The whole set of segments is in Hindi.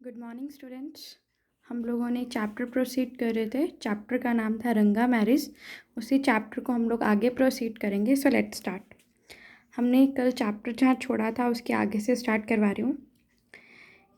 Good morning students. हम लोगों ने चैप्टर प्रोसीड कर रहे थे। चैप्टर का नाम था रंगा मैरिज। उसी चैप्टर को हम लोग आगे प्रोसीड करेंगे। So let's start. हमने कल चैप्टर जहाँ छोड़ा था उसके आगे से स्टार्ट करवा रही हूँ।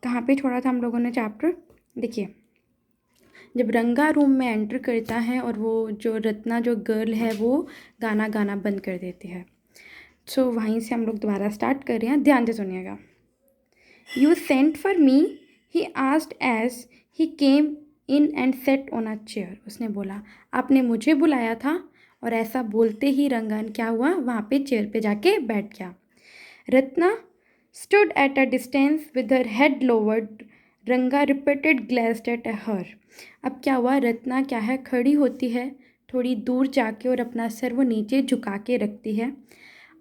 कहाँ पे छोड़ा था हम लोगों ने चैप्टर? देखिए, जब रंगा रूम में एंटर करता है और वो जो रत्ना जो गर्ल है वो गाना गाना बंद कर देती है। सो वहीं से हम लोग दोबारा स्टार्ट कर रहे हैं। ध्यान से सुनिएगा। You sent for me, he asked as he came in and sat on a chair. उसने बोला, आपने मुझे बुलाया था। और ऐसा बोलते ही रंगन क्या हुआ, वहाँ पे चेयर पे जाके बैठ गया। Ratna stood at a distance with her head lowered. रंगा repeated glanced at her. अब क्या हुआ, रत्ना क्या है, खड़ी होती है थोड़ी दूर जाके और अपना सर वो नीचे झुका के रखती है।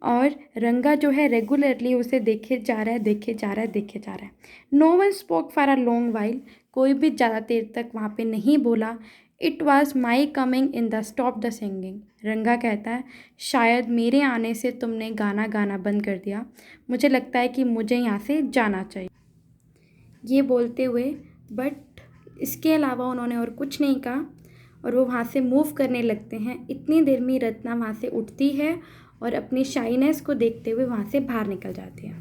और रंगा जो है रेगुलरली उसे देखे जा रहा है। No one spoke for a long while. कोई भी ज़्यादा देर तक वहाँ पे नहीं बोला। It was my coming in the stop the singing. Ranga कहता है, शायद मेरे आने से तुमने गाना गाना बंद कर दिया। मुझे लगता है कि मुझे यहाँ से जाना चाहिए। ये बोलते हुए बट इसके अलावा उन्होंने और कुछ नहीं कहा और वो वहाँ से मूव करने लगते हैं। इतनी देर में रत्ना वहाँ से उठती है और अपनी शाइनेस को देखते हुए वहाँ से बाहर निकल जाती है।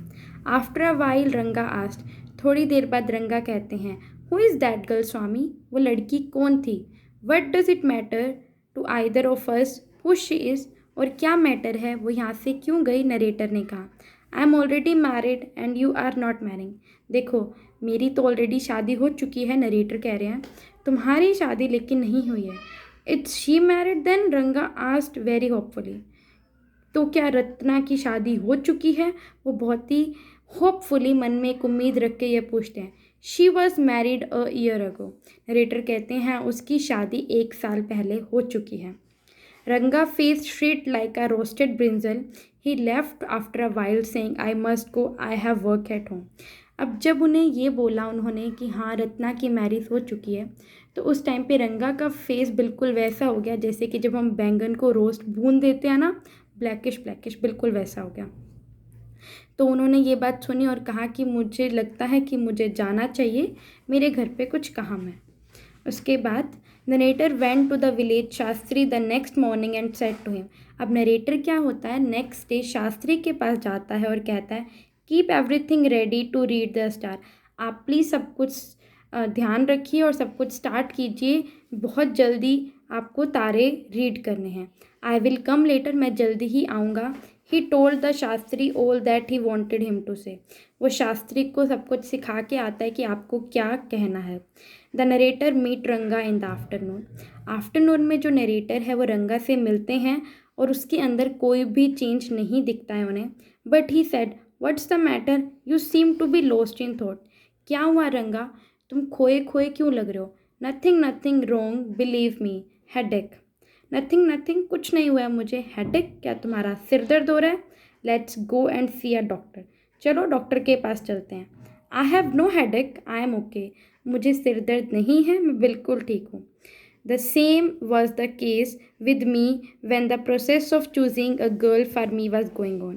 After a while Ranga asked. थोड़ी देर बाद रंगा कहते हैं, who is that girl Swami? वो लड़की कौन थी? What does it matter to either of us who she is? और क्या मैटर है वो यहाँ से क्यों गई? नरेटर ने कहा, I am already married and you are not marrying. देखो, मेरी तो ऑलरेडी शादी हो चुकी है, नरेटर कह रहे हैं, तुम्हारी शादी लेकिन नहीं हुई है। It's she married then? Ranga asked very hopefully. तो क्या रत्ना की शादी हो चुकी है? वो बहुत ही होपफुली मन में एक उम्मीद रख के ये पूछते हैं। She was married a year ago. Narrator कहते हैं, उसकी शादी 1 साल पहले हो चुकी है। Ranga face shrank like a roasted brinjal. He left after a while saying, I must go, I have work at home. अब जब उन्हें ये बोला उन्होंने कि हाँ रत्ना की मैरिज हो चुकी है, तो उस टाइम पे रंगा का फेस बिल्कुल वैसा हो गया जैसे कि जब हम बैंगन को रोस्ट भून देते हैं ना, ब्लैकिश ब्लैकिश, बिल्कुल वैसा हो गया। तो उन्होंने ये बात सुनी और कहा कि मुझे लगता है कि मुझे जाना चाहिए, मेरे घर पे कुछ काम है। उसके बाद narrator went to the village Shastri the next morning and said to him. अब नरेटर क्या होता है, नेक्स्ट डे शास्त्री के पास जाता है और कहता है, keep everything ready to read the star. आप प्लीज़ सब कुछ ध्यान रखिए और सब कुछ स्टार्ट कीजिए, बहुत जल्दी आपको तारे रीड करने हैं। आई विल कम लेटर, मैं जल्दी ही आऊँगा। He told the Shastri all that he wanted him to say. वो शास्त्री को सब कुछ सिखा के आता है कि आपको क्या कहना है। द नरेटर मीट रंगा इन द आफ्टरनून। आफ्टरनून में जो नरेटर है वो रंगा से मिलते हैं और उसके अंदर कोई भी चेंज नहीं दिखता है उन्हें। But he said, what's the matter? You seem to be lost in thought. क्या हुआ रंगा, तुम खोए खोए क्यों लग रहे हो? Nothing nothing wrong, believe me, headache. Nothing nothing, कुछ नहीं हुआ है मुझे। हेडेक, क्या तुम्हारा सिर दर्द हो रहा है? Let's go and see a doctor. चलो डॉक्टर के पास चलते हैं। I have no headache, I am okay. मुझे सिर दर्द नहीं है, मैं बिल्कुल ठीक हूँ। The same was the case with me when the process of choosing a girl for me was going on.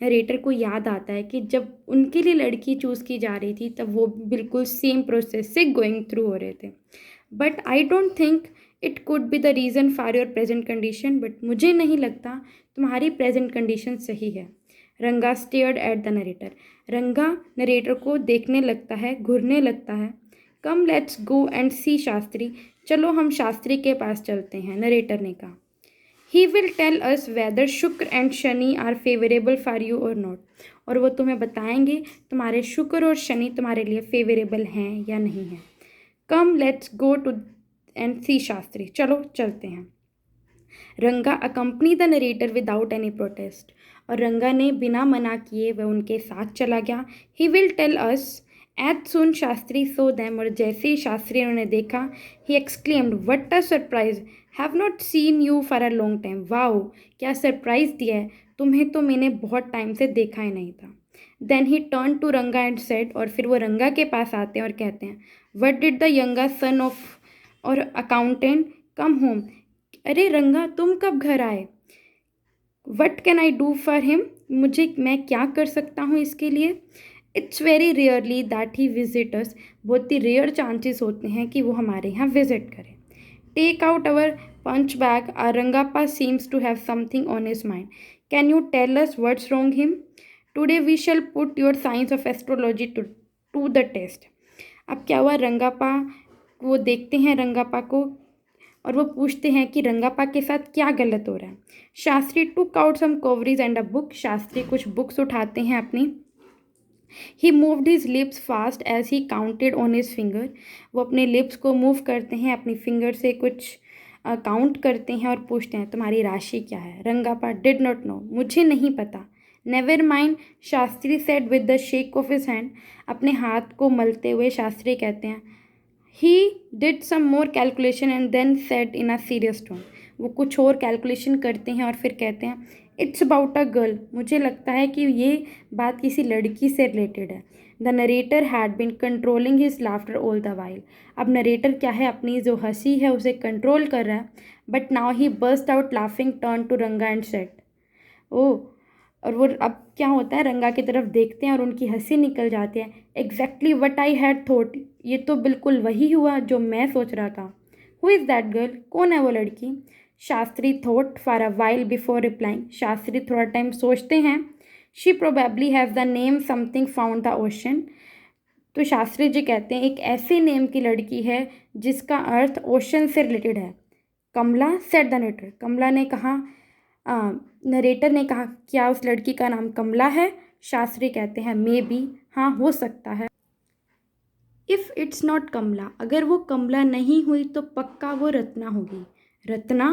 Narrator को याद आता है कि जब उनके लिए लड़की चूज़ की जा रही थी तब वो बिल्कुल सेम प्रोसेस से गोइंग थ्रू हो रहे थे। But I don't think it could be the reason for your present condition. But मुझे नहीं लगता तुम्हारी प्रेजेंट कंडीशन सही है। रंगा स्टेयर्ड एट द नरेटर। रंगा नरेटर को देखने लगता है, घूरने लगता है। कम let's go and see Shastri. चलो हम शास्त्री के पास चलते हैं, नरेटर ने कहा। He will tell us whether Shukra and Shani are favourable for you or not. और वो तुम्हें बताएंगे तुम्हारे शुक्र और शनि तुम्हारे लिए फेवरेबल हैं या नहीं हैं। Come let's go to and see Shastri. चलो चलते हैं। Ranga accompanied the narrator without any protest. और रंगा ने बिना मना किए वह उनके साथ चला गया। He will tell us as soon Shastri saw them. और जैसे ही शास्त्री ने उन्हें देखा, he exclaimed, what a surprise, have not seen you for a long time. Wow, क्या सरप्राइज दिया है, तुम्हें तो मैंने बहुत टाइम से देखा ही नहीं था। Then he turn to Ranga and said. और फिर वो रंगा के पास आते हैं और कहते हैं, what did the younger son of और अकाउंटेंट कम होम। अरे रंगा, तुम कब घर आए? What can I do for him, मैं क्या कर सकता हूँ इसके लिए? It's very rarely that he visit us, बहुत ही रेयर चांसेस होते हैं कि वो हमारे यहाँ विजिट करें. Take out our punch bag. Rangappa seems to have something on his mind. Can you tell us what's wrong him? Today we shall put your science of astrology to the test. अब क्या हुआ, रंगापा वो देखते हैं रंगापा को और वो पूछते हैं कि रंगापा के साथ क्या गलत हो रहा है. Shastri took out some cowries and a book. Shastri कुछ बुक्स उठाते हैं अपनी. He moved his lips fast as he counted on his finger. वो अपने लिप्स को मूव करते हैं, अपनी फिंगर से कुछ काउंट करते हैं और पूछते हैं तुम्हारी राशि क्या है. रंगापा डिड नॉट नो, मुझे नहीं पता. Never mind, Shastri said with the shake of his hand. अपने हाथ को मलते हुए शास्त्री कहते हैं. He did some more calculation and then said in a serious tone. वो कुछ और कैलकुलेशन करते हैं और फिर कहते हैं इट्स अबाउट अ गर्ल. मुझे लगता है कि ये बात किसी लड़की से रिलेटेड है. The narrator had been controlling his laughter all the while. अब नरेटर क्या है, अपनी जो हंसी है उसे कंट्रोल कर रहा है. But now he burst out laughing, turn to Ranga and said. Oh, और वो अब क्या होता है, रंगा की तरफ देखते हैं और उनकी हंसी निकल जाती है. Exactly what I had thought. ये तो बिल्कुल वही हुआ जो मैं सोच रहा था. Who is that girl. कौन है वो लड़की. Shastri thought for a while before replying. Shastri थोड़ा टाइम सोचते हैं. She probably has the name something found the ocean. तो शास्त्री जी कहते हैं एक ऐसे नेम की लड़की है जिसका अर्थ ओशन से रिलेटेड है. कमला, सेड द नरेटर. कमला ने कहा, नरेटर ने कहा क्या उस लड़की का नाम कमला है. शास्त्री कहते हैं मे बी, हाँ हो सकता है. इफ़ इट्स नॉट कमला, अगर वो कमला नहीं हुई तो पक्का वो रत्ना होगी. Ratna,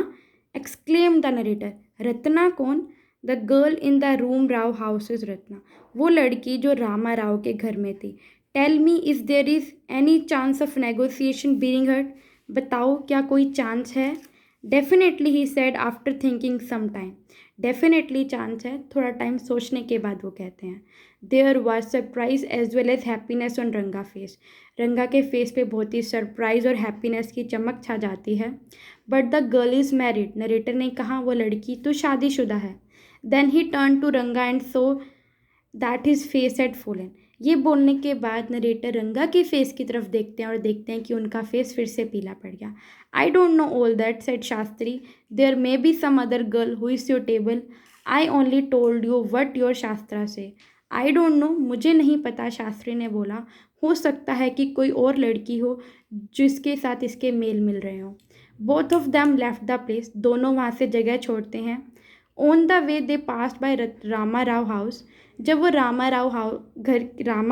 exclaim the narrator. Ratna कौन. The girl in the room Rao house is Ratna. वो लड़की जो रामा राव के घर में थी. Tell me if there is any chance of negotiation being heard. बताओ क्या कोई चांस है. Definitely he said after thinking some time. Definitely chance है, थोड़ा टाइम सोचने के बाद वो कहते हैं. There was surprise as well as happiness on रंगा फेस. रंगा के फेस पे बहुत ही सरप्राइज और हैप्पीनेस की चमक छा जाती है. But the girl is married. Narrator ने कहा वो लड़की तो शादीशुदा है. Then he turn to Ranga and so that his face had fallen. ये बोलने के बाद नरेटर रंगा के फेस की तरफ देखते हैं और देखते हैं कि उनका फेस फिर से पीला पड़ गया. I don't know all that, said Shastri. There may be some other girl who is table. I only told you what your shastra say. I don't no, मुझे नहीं पता, शास्त्री ने बोला. हो सकता है कि कोई और लड़की हो जिसके साथ इसके मेल मिल रहे हों. Both of them left the place. दोनों वहाँ से जगह छोड़ते हैं. On the way they passed by Rama Rao house. जब वो रामा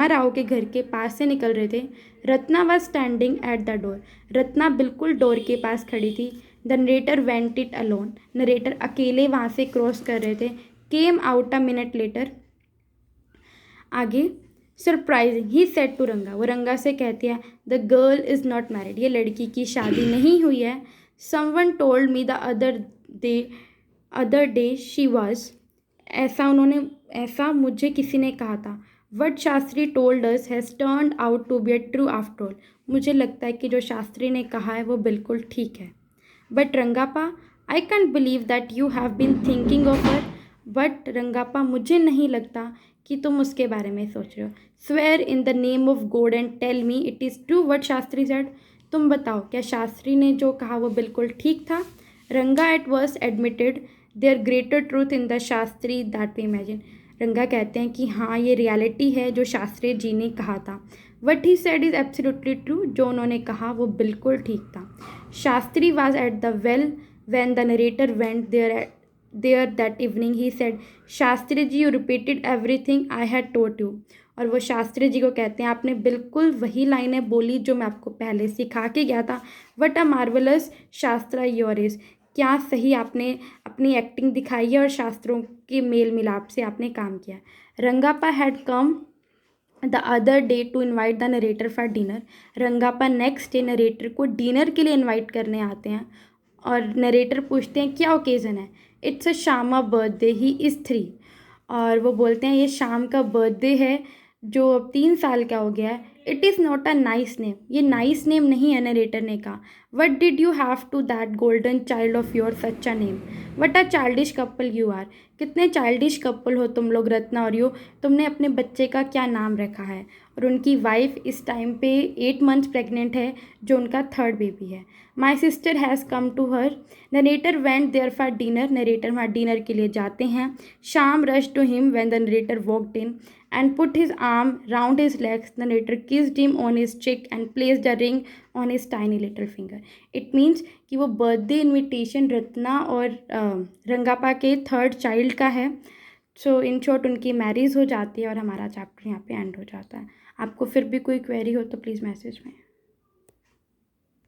राव के घर के पास से निकल रहे थे. Ratna was standing at the door. Ratna बिल्कुल डोर के पास खड़ी थी. The narrator went it alone. Narrator अकेले वहाँ से क्रॉस कर रहे थे. Came out a minute later. आगे, सरप्राइजिंग ही सेड टू रंगा. वो रंगा से कहती है the girl is not married. ये लड़की की शादी नहीं हुई है. Someone told me the other day she was. ऐसा मुझे किसी ने कहा था. What Shastri told us has turned out to be true after all. मुझे लगता है कि जो शास्त्री ने कहा है वो बिल्कुल ठीक है. But Rangappa, I can't believe that you have been thinking of her. But Rangappa, मुझे नहीं लगता कि तुम उसके बारे में सोच रहे हो. Swear in the name of God and tell me it is true what Shastri said. तुम बताओ क्या शास्त्री ने जो कहा वो बिल्कुल ठीक था. Ranga at worst admitted there greater truth in the Shastri that we imagine. Ranga कहते हैं कि हाँ ये रियलिटी है जो शास्त्री जी ने कहा था. What he said is absolutely true. जो उन्होंने कहा वो बिल्कुल ठीक था. Shastri was at the well when the narrator went there that evening. He said Shastri ji you repeated everything I had told you. और वो शास्त्री जी को कहते हैं आपने बिल्कुल वही लाइनें बोली जो मैं आपको पहले सिखा के गया था. वट अ मार्वलस शास्त्रा योर इज़. क्या सही आपने अपनी एक्टिंग दिखाई है और शास्त्रों के मेल मिलाप से आपने काम किया. Rangappa had come the other day to invite the narrator for dinner. Rangappa next day narrator को डिनर के लिए इन्वाइट करने आते हैं और नरेटर पूछते हैं क्या ओकेज़न है. It's a Shama birthday, he is 3. और वो बोलते हैं ये शाम का बर्थडे है जो अब 3 साल का हो गया है. It is not a nice name. ये नाइस नेम नहीं है, नरेटर ने कहा. What did you have to that golden child of your such a name. What a childish couple you are. कितने चाइल्डिश कपल हो तुम लोग, रत्ना और यू। तुमने अपने बच्चे का क्या नाम रखा है। और उनकी वाइफ इस टाइम पे 8 मंथ्स प्रेग्नेंट है, जो उनका थर्ड बेबी है। My sister has come to her. Narrator went there for dinner. Narrator वहाँ डिनर के लिए जाते हैं। Shama rush to him when the narrator walked in and put his arm round his legs. The narrator kissed him on his cheek and placed a ring on his tiny little finger. It means कि वो बर्थडे इनविटेशन रत्ना और रंगापा के थर्ड चाइल्ड का है। सो इन शॉर्ट उनकी मैरिज हो जाती है और हमारा चैप्टर यहाँ पे एंड हो जाता है। आपको फिर भी कोई क्वेरी हो तो प्लीज़ मैसेज में।